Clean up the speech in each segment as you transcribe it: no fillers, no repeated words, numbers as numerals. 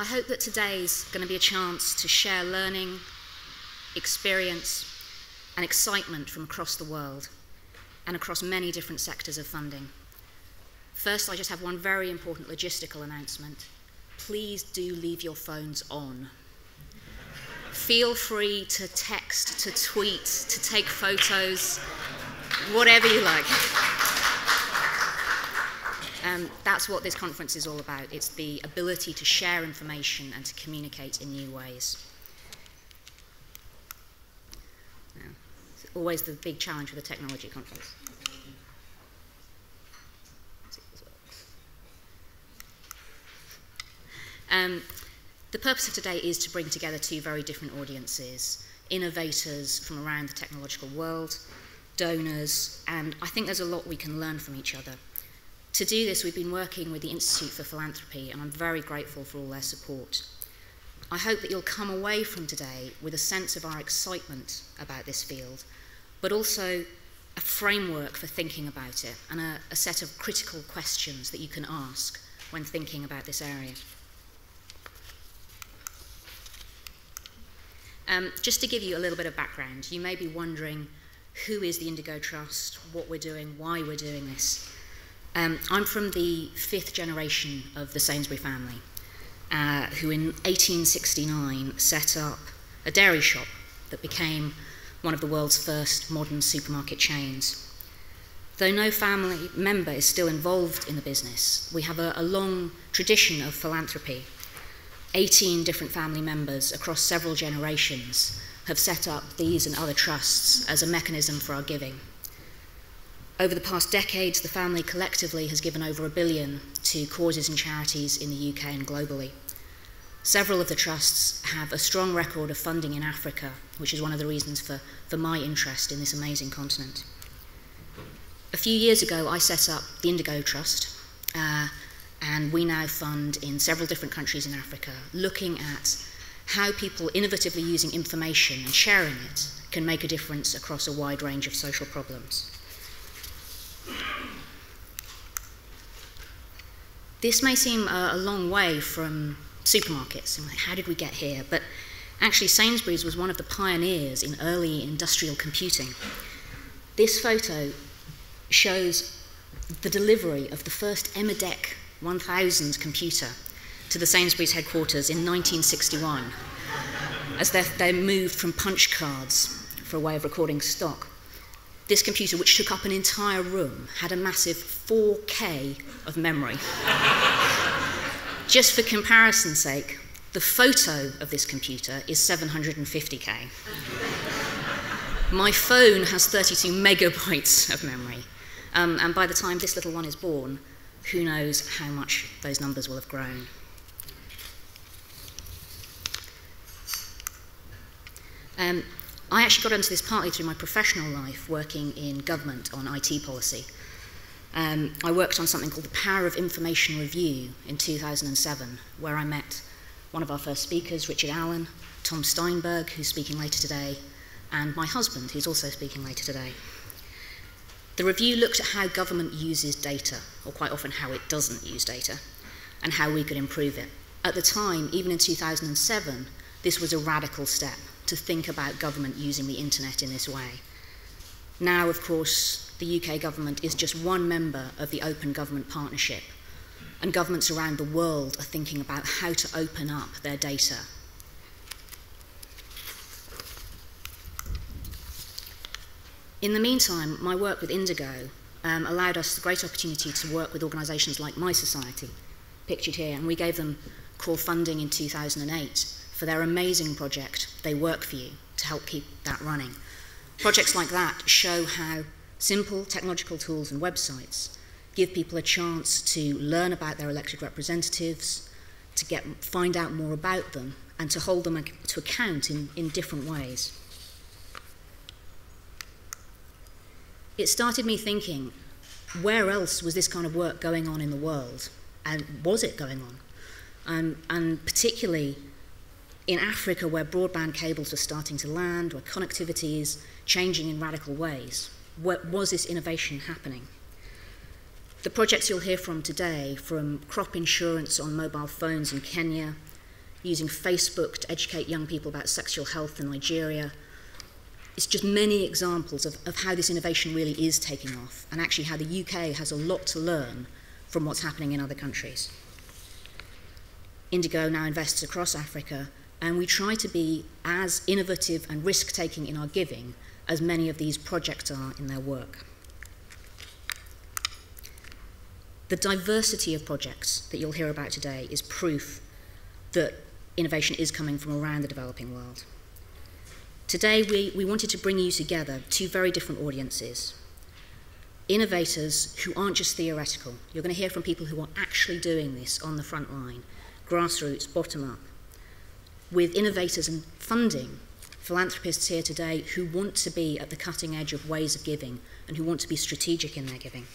I hope that today's going to be a chance to share learning, experience, and excitement from across the world and across many different sectors of funding. First, I just have one very important logistical announcement. Please do leave your phones on. Feel free to text, to tweet, to take photos, whatever you like. That's what this conference is all about. It's the ability to share information and to communicate in new ways. Now, it's always the big challenge with a technology conference. The purpose of today is to bring together two very different audiences, innovators from around the technological world, donors, and I think there's a lot we can learn from each other. To do this, we've been working with the Institute for Philanthropy, and I'm very grateful for all their support. I hope that you'll come away from today with a sense of our excitement about this field, but also a framework for thinking about it, and a set of critical questions that you can ask when thinking about this area. Just to give you a little bit of background, you may be wondering who is the Indigo Trust, what we're doing, why we're doing this. I'm from the 5th generation of the Sainsbury family, who in 1869 set up a dairy shop that became one of the world's first modern supermarket chains. Though no family member is still involved in the business, we have a long tradition of philanthropy. 18 different family members across several generations have set up these and other trusts as a mechanism for our giving. Over the past decades, the family collectively has given over $1 billion to causes and charities in the UK and globally. Several of the trusts have a strong record of funding in Africa, which is one of the reasons for my interest in this amazing continent. A few years ago, I set up the Indigo Trust, and we now fund in several different countries in Africa, looking at how people innovatively using information and sharing it can make a difference across a wide range of social problems. This may seem a long way from supermarkets, and how did we get here? But actually, Sainsbury's was one of the pioneers in early industrial computing. This photo shows the delivery of the first Emideck 1000 computer to the Sainsbury's headquarters in 1961, as they moved from punch cards for a way of recording stock. This computer, which took up an entire room, had a massive 4K of memory. Just for comparison's sake, the photo of this computer is 750K. My phone has 32 megabytes of memory, and by the time this little one is born, who knows how much those numbers will have grown. I actually got into this partly through my professional life, working in government on IT policy. I worked on something called the Power of Information Review in 2007, where I met one of our first speakers, Richard Allen, Tom Steinberg, who's speaking later today, and my husband, who's also speaking later today. The review looked at how government uses data, or quite often how it doesn't use data, and how we could improve it. At the time, even in 2007, this was a radical step to think about government using the internet in this way. Now, of course, the UK government is just one member of the Open Government Partnership, and governments around the world are thinking about how to open up their data. In the meantime, my work with Indigo allowed us the great opportunity to work with organisations like My Society, pictured here, and we gave them core funding in 2008 for their amazing project, They Work For You, to help keep that running. Projects like that show how simple technological tools and websites give people a chance to learn about their elected representatives, to find out more about them, and to hold them to account in different ways. It started me thinking, where else was this kind of work going on in the world? And was it going on? And particularly in Africa, where broadband cables were starting to land, where connectivity is changing in radical ways, was this innovation happening? The projects you'll hear from today, from crop insurance on mobile phones in Kenya, using Facebook to educate young people about sexual health in Nigeria. It's just many examples of how this innovation really is taking off, and actually how the UK has a lot to learn from what's happening in other countries. Indigo now invests across Africa, and we try to be as innovative and risk-taking in our giving as many of these projects are in their work. The diversity of projects that you'll hear about today is proof that innovation is coming from around the developing world. Today, we wanted to bring you together two very different audiences. Innovators who aren't just theoretical. You're going to hear from people who are actually doing this on the front line, grassroots, bottom up. With innovators and funding, philanthropists here today who want to be at the cutting edge of ways of giving and who want to be strategic in their giving.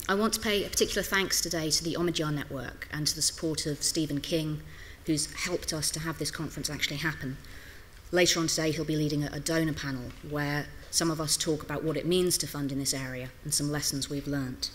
I want to pay a particular thanks today to the Omidyar Network and to the support of Stephen King, who's helped us to have this conference actually happen. Later on today, he'll be leading a donor panel where some of us talk about what it means to fund in this area and some lessons we've learnt.